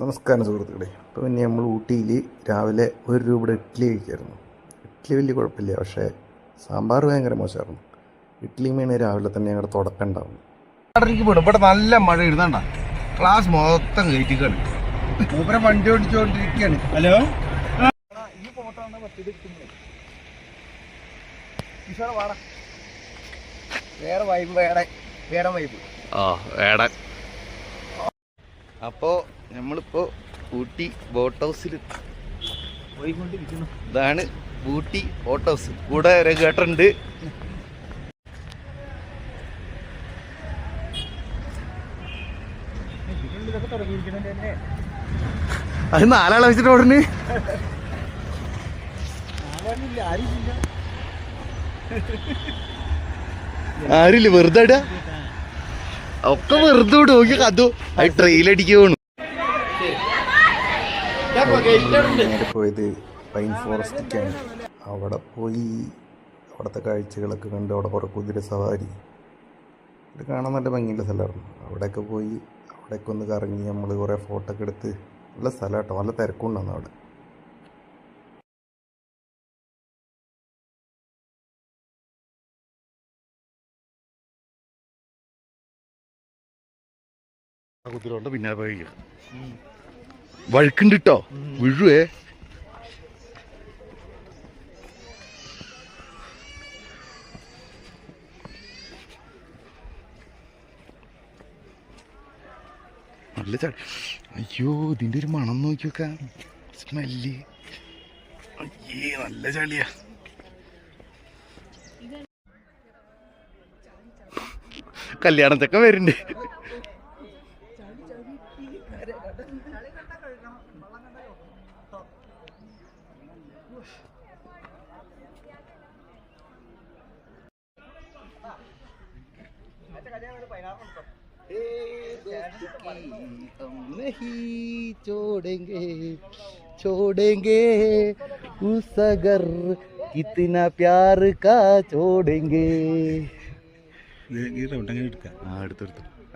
നമസ്കാരം സുഹൃത്തുക്കളെ. അപ്പോൾ പിന്നെ നമ്മൾ ഊട്ടിയിൽ രാവിലെ 1 രൂപയുടെ ഇഡ്ഡലി കഴിക്കായിരുന്നു. ഇഡ്ഡലി വലിയ കുഴപ്പമില്ല, പക്ഷേ സാമ്പാർ ഭയങ്കര മോശമായിരുന്നു. ഇഡ്ഡലിയുമാണ് രാവിലെ തന്നെ ഞങ്ങളുടെ തുടക്കം ഉണ്ടാവും. ഇവിടെ നല്ല മഴ ഇരുന്നണ്ട, ക്ലാസ് മൊത്തം കയറ്റിക്കാണ്. മൂപ്പരെ വണ്ടി ഓടിച്ചോണ്ടിരിക്കുകയാണ്. ഹലോ, ഈ ഫോട്ടോ വേറെ വൈബ്, വേറെ വൈബ്. അപ്പോൾ നമ്മളിപ്പോൾ ഊട്ടി ബോട്ട് ഹൗസിൽ പോയിക്കൊണ്ടിരിക്കുന്നു. ഇതാണ് ഊട്ടി ബോട്ട് ഹൗസ്. കൂടെ രഘുവേട്ടനുണ്ട്. അത് 4 ആളെ വെച്ചിട്ട് ഓടുന്നു. ആരില്ല, വെറുതെ ഇടാ ഒക്കെ വെറുതെ വിടും. നോക്കി കഥു അത് ട്രെയിലടിക്ക് പോണു. നേരെ പോയത് പൈൻ ഫോറസ്റ്റിലേക്കാണ്. അവിടെ പോയി അവിടുത്തെ കാഴ്ചകളൊക്കെ കണ്ട് അവിടെ കുറേ കുതിര സവാരി, ഇത് കാണാൻ നല്ല ഭംഗിയുള്ള സ്ഥലമായിരുന്നു. അവിടെയൊക്കെ പോയി അവിടെയൊക്കെ ഒന്ന് കറങ്ങി നമ്മൾ കുറേ ഫോട്ടോ ഒക്കെ എടുത്ത്. നല്ല സ്ഥലം കേട്ടോ, നല്ല തിരക്കുണ്ടായിരുന്നു അവിടെ. കുതിരോണ്ട് പിന്നെ പോയി വഴുക്കുണ്ട് കേട്ടോ, വീഴുവേ. നല്ല ചളി. അയ്യോ, ഇതിൻ്റെ ഒരു മണം നോക്കി നോക്കാം, സ്മെല്ല്. അയ്യേ, നല്ല ചളിയാ. കല്യാണത്തൊക്കെ വരുന്നുണ്ട്. छोड़ेंगे उस अगर कितना प्यार का छोड़ेंगे.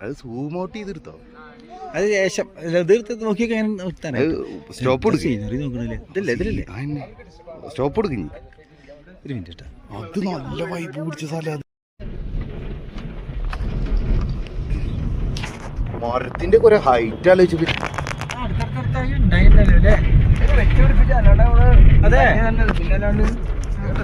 അത് സൂം ഔട്ട് ചെയ്തെടുത്തോ? അത് ശേഷം നോക്കിയൊക്കെ സ്റ്റോപ്പ് കൊടുക്കില്ലേ? സ്റ്റോപ്പ് കൊടുക്കുന്നു. ഒരു മിനിറ്റ്, അത് നല്ല വൈബ് പിടിച്ച സ്ഥലം. മരത്തിന്റെ കുറെ ഹൈറ്റ് ആലോചിച്ചു. അതെ,